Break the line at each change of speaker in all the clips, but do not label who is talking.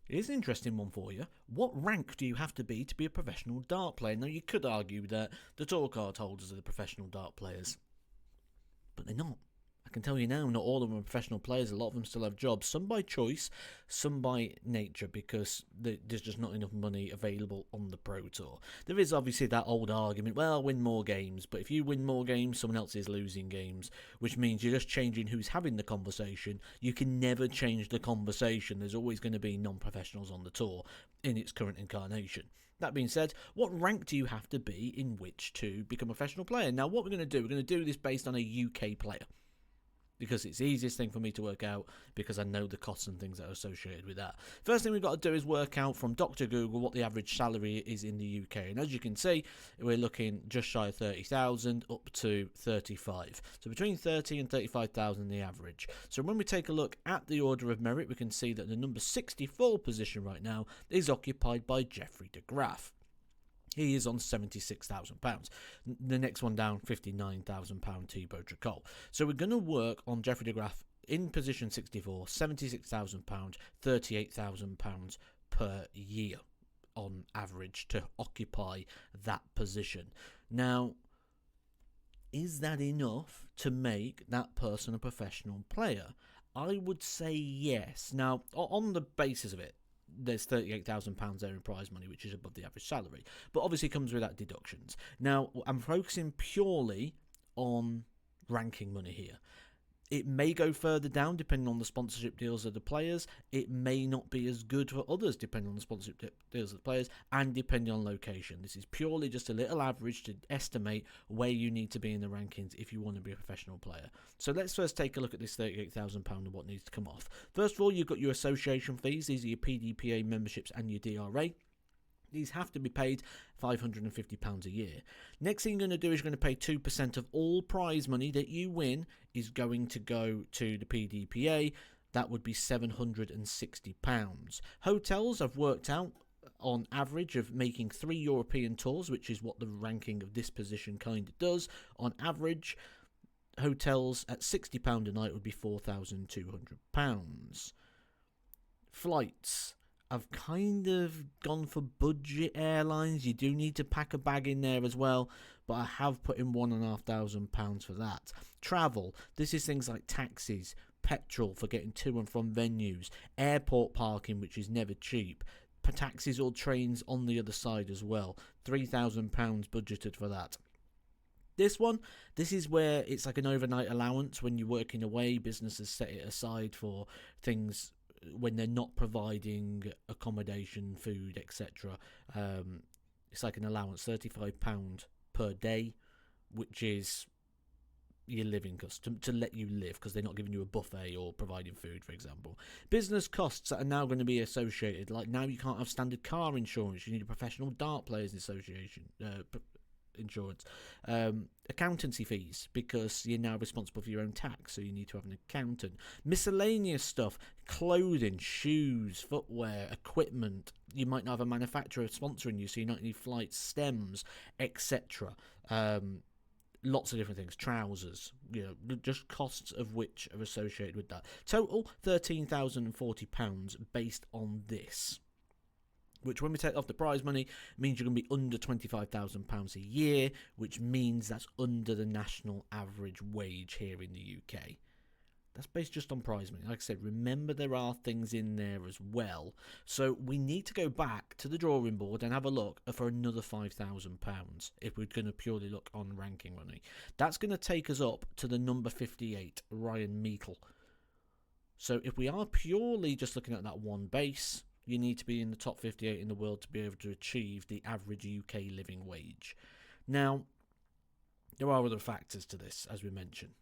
Here's an interesting one for you. What rank do you have to be a professional dart player? Now, you could argue that the tour card holders are the professional dart players, but they're not. I can tell you now, not all of them are professional players. A lot of them still have jobs, some by choice, some by nature, because there's just not enough money available on the Pro Tour. There is obviously that old argument, well, win more games, but if you win more games, someone else is losing games, which means you're just changing who's having the conversation. You can never change the conversation. There's always going to be non-professionals on the tour in its current incarnation. That being said, what rank do you have to be in which to become a professional player? Now, what we're going to do this based on a UK player, because it's the easiest thing for me to work out, because I know the costs and things that are associated with that. First thing we've got to do is work out from Dr. Google what the average salary is in the UK. And as you can see, we're looking just shy of 30,000 up to 35. So between 30 and 35,000 the average. So when we take a look at the order of merit, we can see that the number 64 position right now is occupied by Jeffrey de Graaf. He is on £76,000. The next one down, £59,000, Thibaut Tricol. So we're going to work on Jeffrey de Graaf in position 64, £76,000, £38,000 per year on average to occupy that position. Now, is that enough to make that person a professional player? I would say yes. Now, on the basis of it, there's £38,000 there in prize money, which is above the average salary, but obviously comes without deductions. Now, I'm focusing purely on ranking money here. It may go further down depending on the sponsorship deals of the players. It may not be as good for others depending on the sponsorship deals of the players and depending on location. This is purely just a little average to estimate where you need to be in the rankings if you want to be a professional player. So let's first take a look at this £38,000 and what needs to come off. First of all, you've got your association fees. These are your PDPA memberships and your DRA. These have to be paid £550 a year. Next thing you're going to do is you're going to pay 2% of all prize money that you win is going to go to the PDPA. That would be £760. Hotels I've worked out on average of making 3 European tours, which is what the ranking of this position kind of does. On average, hotels at £60 a night would be £4,200. Flights, I've kind of gone for budget airlines. You do need to pack a bag in there as well, but I have put in £1,500 for that. Travel, this is things like taxis, petrol for getting to and from venues, airport parking, which is never cheap, taxis or trains on the other side as well. £3,000 budgeted for that. This is where it's like an overnight allowance. When you're working away, businesses set it aside for things when they're not providing accommodation, food, etc. It's like an allowance, £35 per day, which is your living cost, to let you live, because they're not giving you a buffet or providing food, for example. Business costs that are now going to be associated, like now you can't have standard car insurance, you need a professional dart players association insurance. Accountancy fees, because you're now responsible for your own tax, so you need to have an accountant. Miscellaneous stuff, clothing, shoes, footwear, equipment. You might not have a manufacturer sponsoring you, so you might need flights, stems, etc. Lots of different things, trousers, just costs of which are associated with that. Total £13,040 based on this, which when we take off the prize money means you're going to be under £25,000 a year, which means that's under the national average wage here in the UK. That's based just on prize money. Like I said, remember there are things in there as well. So we need to go back to the drawing board and have a look for another £5,000 if we're going to purely look on ranking money. That's going to take us up to the number 58, Ryan Meikle. So if we are purely just looking at that one base, you need to be in the top 58 in the world to be able to achieve the average UK living wage. Now, there are other factors to this, as we mentioned.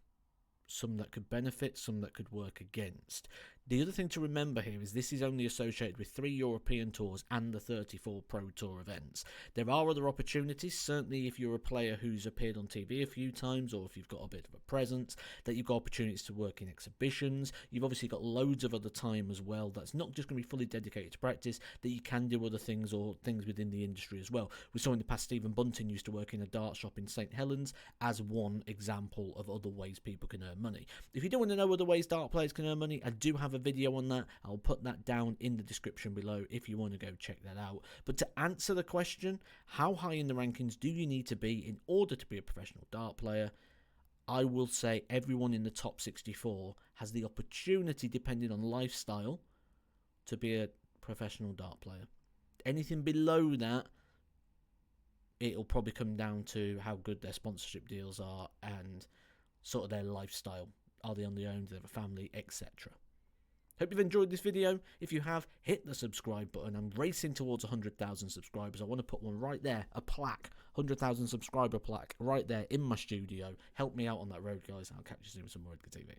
Some that could benefit, some that could work against. The other thing to remember here is this is only associated with 3 European tours and the 34 Pro Tour events. There are other opportunities, certainly if you're a player who's appeared on TV a few times, or if you've got a bit of a presence, that you've got opportunities to work in exhibitions. You've obviously got loads of other time as well that's not just going to be fully dedicated to practice, that you can do other things or things within the industry as well. We saw in the past Stephen Bunting used to work in a dart shop in St Helens as one example of other ways people can earn money. If you don't want to know other ways dart players can earn money, I do have a video on that. I'll put that down in the description below if you want to go check that out. But to answer the question, how high in the rankings do you need to be in order to be a professional dart player? I will say everyone in the top 64 has the opportunity, depending on lifestyle, to be a professional dart player. Anything below that, it'll probably come down to how good their sponsorship deals are and sort of their lifestyle. Are they on their own? Do they have a family? Etc. Hope you've enjoyed this video. If you have, hit the subscribe button. I'm racing towards 100,000 subscribers. I want to put one right there, a plaque, 100,000 subscriber plaque right there in my studio. Help me out on that road, guys. I'll catch you soon with some more Edgar TV.